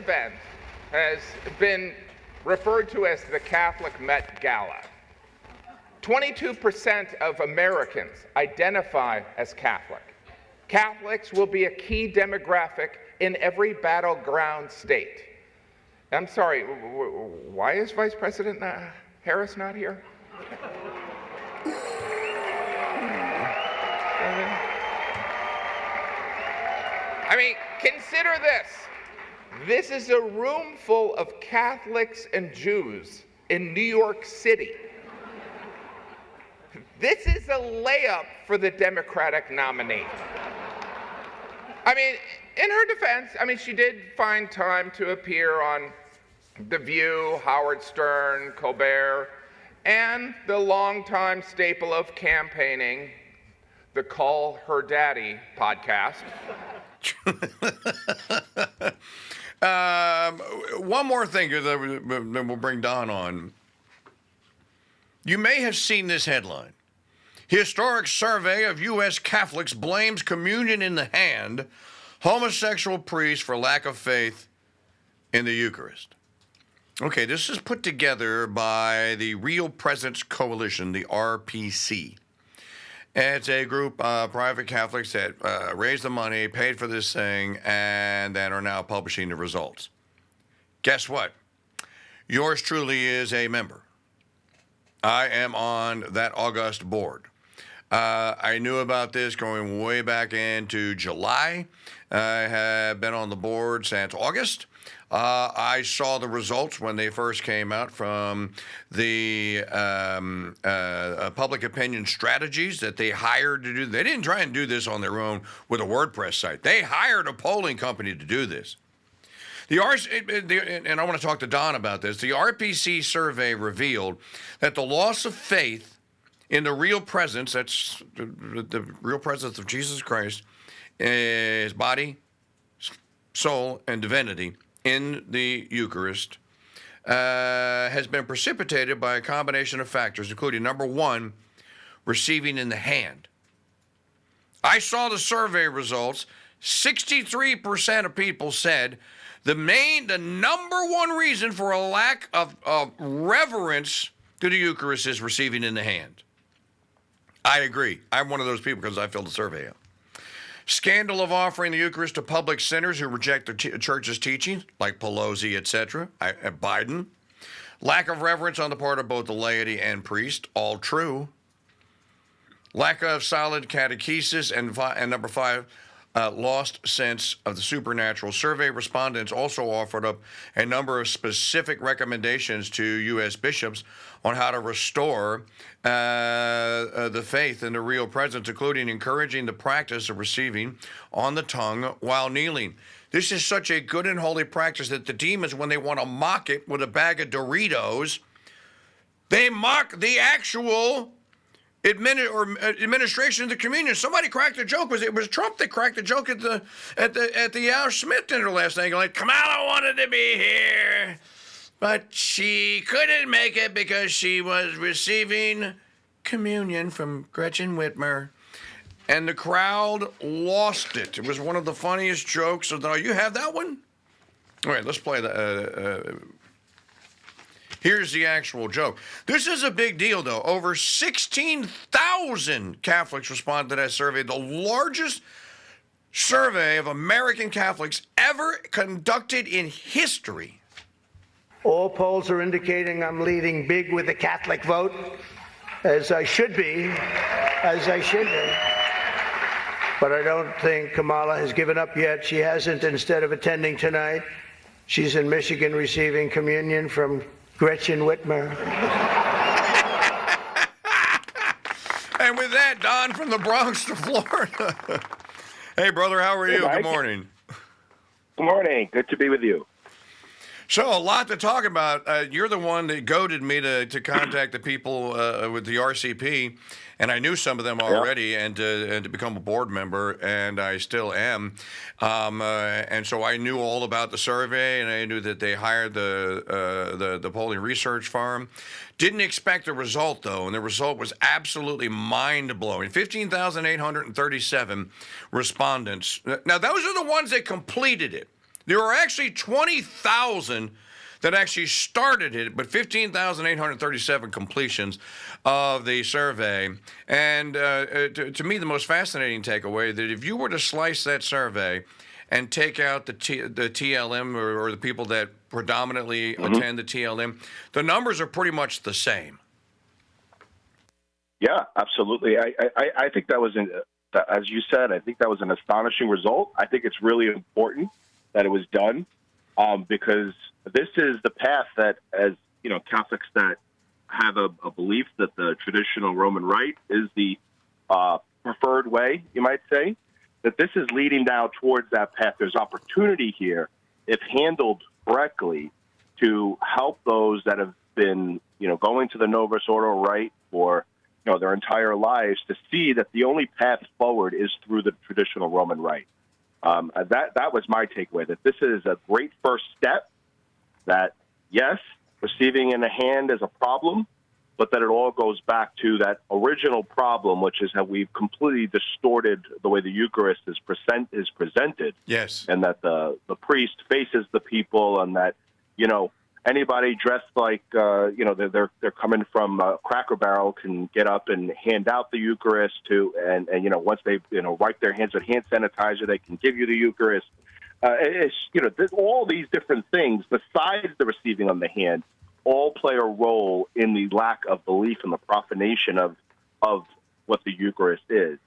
event has been referred to as the Catholic Met Gala. 22% of Americans identify as Catholic. Catholics will be a key demographic in every battleground state. I'm sorry, why is Vice President Harris not here? I mean, consider this. This is a room full of Catholics and Jews in New York City. This is a layup for the Democratic nominee. I mean, in her defense, she did find time to appear on The View, Howard Stern, Colbert, and the longtime staple of campaigning, the Call Her Daddy podcast. One more thing that we'll bring Don on. You may have seen this headline. Historic survey of U.S. Catholics blames communion in the hand, homosexual priest for lack of faith in the Eucharist. Okay, this is put together by the Real Presence Coalition, the RPC. It's a group of private Catholics that raised the money, paid for this thing, and that are now publishing the results. Guess what? Yours truly is a member. I am on that august board. I knew about this going way back into July. I have been on the board since August. I saw the results when they first came out from the public opinion strategies that they hired to do. They didn't try and do this on their own with a WordPress site. They hired a polling company to do this. And I want to talk to Don about this. The RPC survey revealed that the loss of faith in the real presence, that's the real presence of Jesus Christ, his body, soul, and divinity in the Eucharist, has been precipitated by a combination of factors, including, number one, receiving in the hand. I saw the survey results. 63% of people said the number one reason for a lack of reverence to the Eucharist is receiving in the hand. I agree. I'm one of those people because I filled the survey out. Scandal of offering the Eucharist to public sinners who reject the church's teaching, like Pelosi, etc., Biden. Lack of reverence on the part of both the laity and priest, all true. Lack of solid catechesis, and number five, lost sense of the supernatural. Survey respondents also offered up a number of specific recommendations to U.S. bishops on how to restore the faith in the real presence, including encouraging the practice of receiving on the tongue while kneeling. This is such a good and holy practice that the demons, when they want to mock it with a bag of Doritos, they mock the actual administration of the communion. Somebody cracked a joke. It was Trump that cracked a joke at the Al Smith dinner last night. Like, Kamala wanted to be here, but she couldn't make it because she was receiving communion from Gretchen Whitmer. And the crowd lost it. It was one of the funniest jokes. So, you have that one? All right, let's play the... Here's the actual joke. This is a big deal, though. Over 16,000 Catholics responded to that survey, the largest survey of American Catholics ever conducted in history. All polls are indicating I'm leading big with the Catholic vote, as I should be. But I don't think Kamala has given up yet. She hasn't. Instead of attending tonight, she's in Michigan receiving communion from Gretchen Whitmer. And with that, Don from the Bronx to Florida. Hey, brother, how are you? Good morning. Good morning. Good to be with you. So, a lot to talk about. You're the one that goaded me to contact the people with the RCP, and I knew some of them already, and to become a board member, and I still am. And so I knew all about the survey, and I knew that they hired the polling research firm. Didn't expect the result, though, and the result was absolutely mind-blowing. 15,837 respondents. Now, those are the ones that completed it. There were actually 20,000 that actually started it, but 15,837 completions of the survey. And to me, the most fascinating takeaway that if you were to slice that survey and take out the TLM or the people that predominantly attend the TLM, the numbers are pretty much the same. Yeah, absolutely. I think that was, as you said, I think that was an astonishing result. I think it's really important that it was done because this is the path that, as you know, Catholics that have a belief that the traditional Roman rite is the preferred way, you might say, that this is leading now towards that path. There's opportunity here, if handled correctly, to help those that have been, going to the Novus Ordo rite for, their entire lives, to see that the only path forward is through the traditional Roman rite. That was my takeaway, that this is a great first step, that, yes, receiving in the hand is a problem, but that it all goes back to that original problem, which is how we've completely distorted the way the Eucharist is presented. Yes. And that the priest faces the people, and that, anybody dressed like, they're coming from Cracker Barrel can get up and hand out the Eucharist to, and once they, wipe their hands with hand sanitizer, they can give you the Eucharist. There's all these different things besides the receiving on the hand all play a role in the lack of belief and the profanation of what the Eucharist is.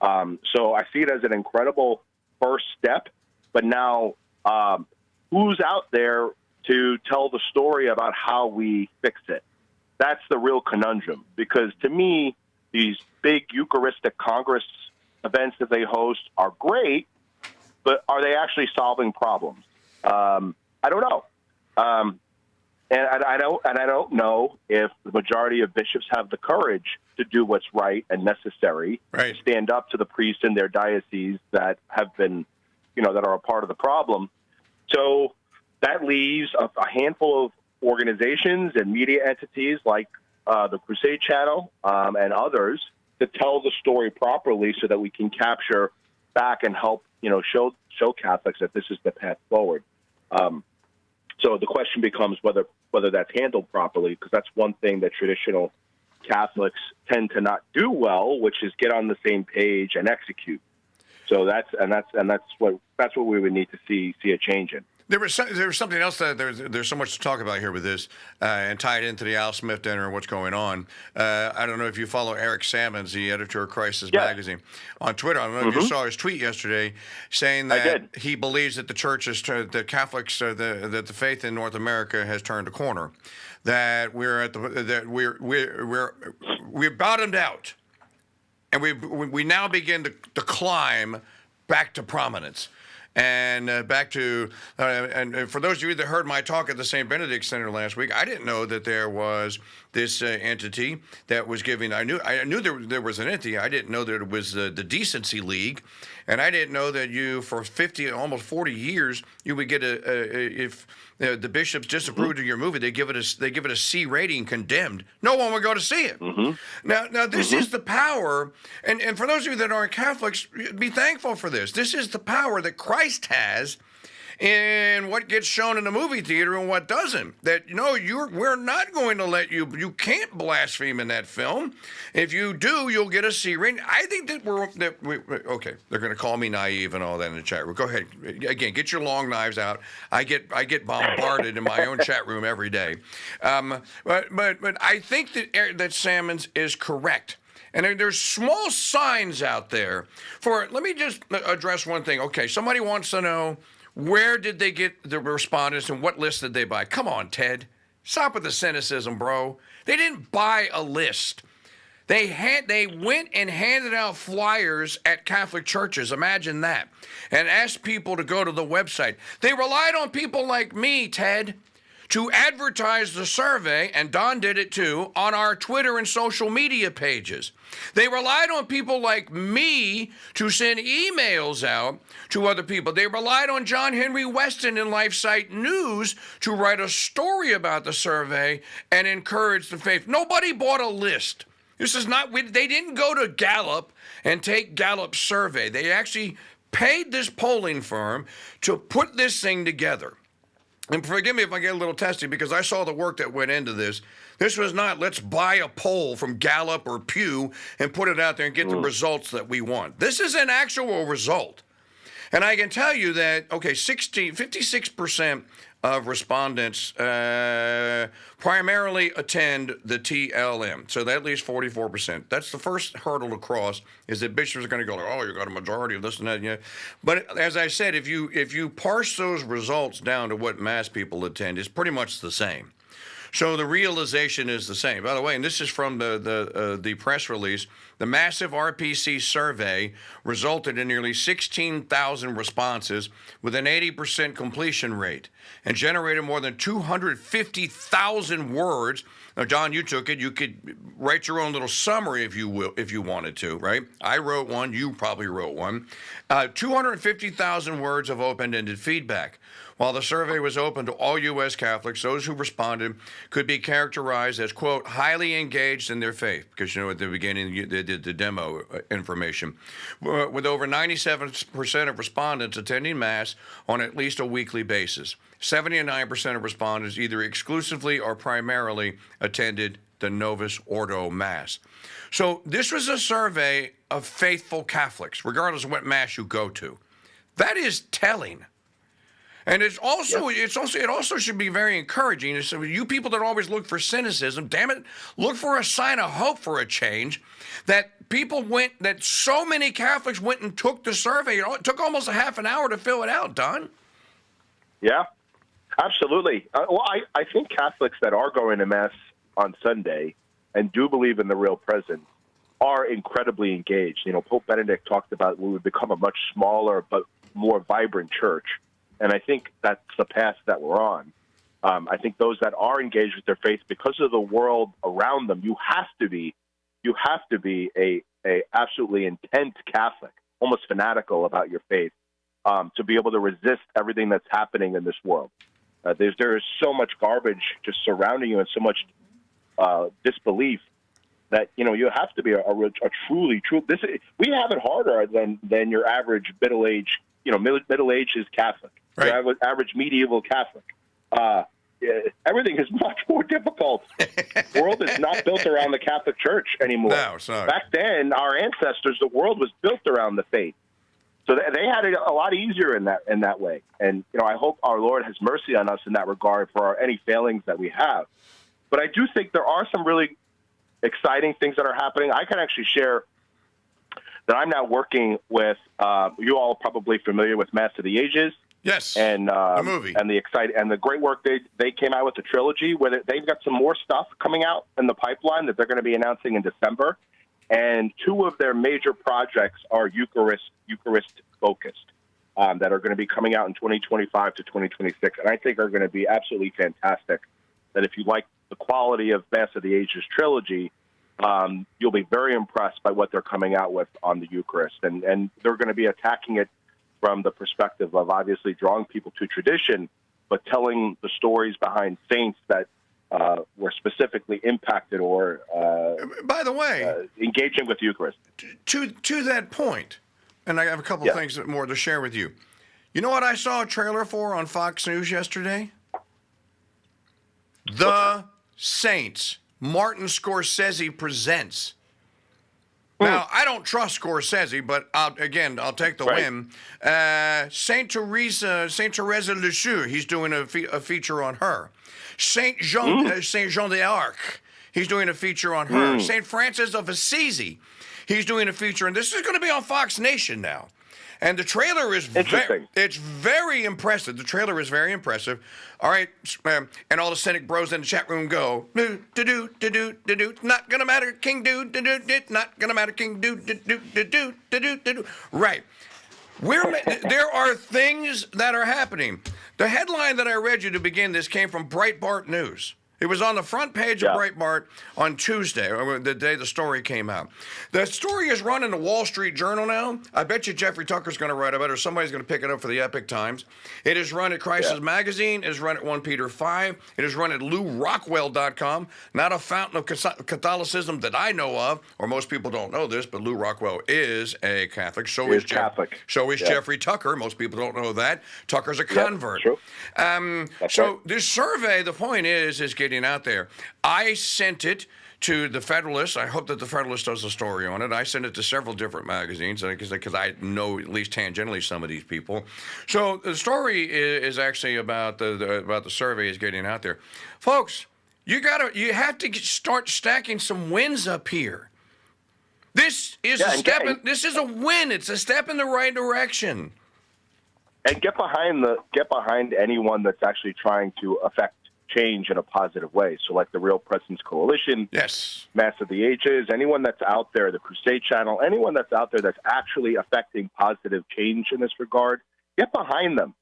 So I see it as an incredible first step, but now who's out there to tell the story about how we fix it? That's the real conundrum, because to me, these big Eucharistic Congress events that they host are great, but are they actually solving problems? I don't know. And I don't know if the majority of bishops have the courage to do what's right and necessary, right, to stand up to the priests in their diocese that have been, that are a part of the problem. So that leaves a handful of organizations and media entities like the Crusade Channel and others to tell the story properly, so that we can capture back and help, show Catholics that this is the path forward. So the question becomes whether that's handled properly, because that's one thing that traditional Catholics tend to not do well, which is get on the same page and execute. So that's what we would need to see a change in. There was something else that there's so much to talk about here with this, and tied into the Al Smith dinner and what's going on. I don't know if you follow Eric Sammons, the editor of Crisis Magazine, on Twitter. I don't know if you saw his tweet yesterday saying that he believes that the church is, the Catholics, that the faith in North America has turned a corner, that we're bottomed out, and we now begin to climb back to prominence. And back to, and for those of you that heard my talk at the St. Benedict Center last week, I didn't know that there was this entity that was giving. I knew there was an entity. I didn't know that it was the Decency League, and I didn't know that you, for 50, almost 40 years, you would get if the bishops disapproved of your movie, they give it a C rating, condemned. No one would go to see it. Now this is the power, and for those of you that aren't Catholics, be thankful for this. This is the power that Christ has in what gets shown in the movie theater and what doesn't. That we're not going to let you can't blaspheme in that film. If you do, you'll get a C rating. I think that okay. They're going to call me naive and all that in the chat room. Go ahead, again, get your long knives out. I get bombarded in my own chat room every day. But I think that Sammons is correct. And there's small signs out there for. Let me just address one thing. Okay, somebody wants to know, where did they get the respondents and what list did they buy? Come on, Ted. Stop with the cynicism, bro. They didn't buy a list. They went and handed out flyers at Catholic churches. Imagine that. And asked people to go to the website. They relied on people like me, Ted, to advertise the survey, and Don did it too, on our Twitter and social media pages. They relied on people like me to send emails out to other people. They relied on John Henry Weston in LifeSite News to write a story about the survey and encourage the faith. Nobody bought a list. This is not, they didn't go to Gallup and take Gallup's survey. They actually paid this polling firm to put this thing together. And forgive me if I get a little testy, because I saw the work that went into this. This was not, let's buy a poll from Gallup or Pew and put it out there and get the results that we want. This is an actual result. And I can tell you that, okay, 56% of respondents primarily attend the TLM. So that leaves 44%. That's the first hurdle to cross, is that bishops are going to go, oh, you got a majority of this and that. Yeah. But as I said, if you parse those results down to what mass people attend, it's pretty much the same. So the realization is the same. By the way, and this is from the press release, the massive RPC survey resulted in nearly 16,000 responses with an 80% completion rate and generated more than 250,000 words. Now, John, you took it. You could write your own little summary if you wanted to, right? I wrote one. You probably wrote one. 250,000 words of open-ended feedback. While the survey was open to all U.S. Catholics, those who responded could be characterized as, quote, highly engaged in their faith, because, at the beginning they did the demo information, with over 97% of respondents attending Mass on at least a weekly basis. 79% of respondents either exclusively or primarily attended the Novus Ordo Mass. So this was a survey of faithful Catholics, regardless of what Mass you go to. That is telling. And it also should be very encouraging. So you people that always look for cynicism, damn it, look for a sign of hope for a change. That so many Catholics went and took the survey. It took almost a half an hour to fill it out, Don. Yeah, absolutely. I think Catholics that are going to Mass on Sunday and do believe in the real presence are incredibly engaged. Pope Benedict talked about we would become a much smaller but more vibrant church. And I think that's the path that we're on. I think those that are engaged with their faith, because of the world around them, you have to be a absolutely intense Catholic, almost fanatical about your faith, to be able to resist everything that's happening in this world. There is so much garbage just surrounding you and so much disbelief that you have to be a truly true. We have it harder than your average middle-aged. Middle-aged is Catholic. Right. Your average medieval Catholic. Everything is much more difficult. The world is not built around the Catholic Church anymore. No, sorry. Back then, our ancestors, the world was built around the faith. So they had it a lot easier in that way. And I hope our Lord has mercy on us in that regard for any failings that we have. But I do think there are some really exciting things that are happening. I can actually share that I'm now working with, you all are probably familiar with Mass of the Ages. Yes, and the movie. And the great work they came out with the trilogy, where they've got some more stuff coming out in the pipeline that they're going to be announcing in December. And two of their major projects are Eucharist focused, that are going to be coming out in 2025 to 2026. And I think are going to be absolutely fantastic. That if you like the quality of Mass of the Ages trilogy, you'll be very impressed by what they're coming out with on the Eucharist. And they're going to be attacking it from the perspective of obviously drawing people to tradition, but telling the stories behind saints that were specifically impacted or, by the way, engaging with the Eucharist. To that point, and I have a couple of things more to share with you. You know what I saw a trailer for on Fox News yesterday? The Saints. Martin Scorsese presents. Now, I don't trust Scorsese, but I'll take the whim. Saint Teresa Lisieux, he's doing a feature on her. Saint Jean d'Arc, he's doing a feature on her. Saint Francis of Assisi, he's doing a feature, and this is going to be on Fox Nation now. And the trailer is it's very impressive. The trailer is very impressive. All right, and all the cynic bros in the chat room go, do, not gonna matter, KingDude, not gonna matter, KingDude, do. Right. There are things that are happening. The headline that I read you to begin this came from Breitbart News. It was on the front page of Breitbart on Tuesday, or the day the story came out. The story is run in the Wall Street Journal now. I bet you Jeffrey Tucker's going to write about it, or somebody's going to pick it up for the Epic Times. It is run at Crisis Magazine. It is run at 1 Peter 5. It is run at LouRockwell.com. Not a fountain of Catholicism that I know of, or most people don't know this, but Lou Rockwell is a Catholic. So is Jeffrey Tucker. Most people don't know that. Tucker's a convert. True. So this survey, the point is getting out there. I sent it to the Federalist. I hope that the Federalist does a story on it. I sent it to several different magazines because I know at least tangentially some of these people. So the story is actually about the survey is getting out there, folks. You have to start stacking some wins up here. This is this is a win. It's a step in the right direction. And get behind anyone that's actually trying to affect change in a positive way. So like the Real Presence Coalition, Mass of the Ages, anyone that's out there, the Crusade Channel, anyone that's out there that's actually affecting positive change in this regard, get behind them.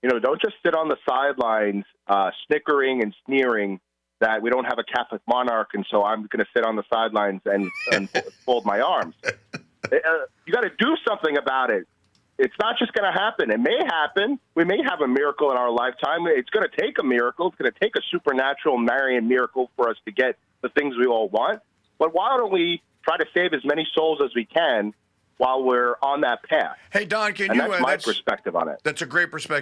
Don't just sit on the sidelines snickering and sneering that we don't have a Catholic monarch, and so I'm going to sit on the sidelines and fold my arms. You got to do something about it. It's not just going to happen. It may happen. We may have a miracle in our lifetime. It's going to take a miracle. It's going to take a supernatural Marian miracle for us to get the things we all want. But why don't we try to save as many souls as we can while we're on that path? Hey, Don, that's my perspective on it. That's a great perspective.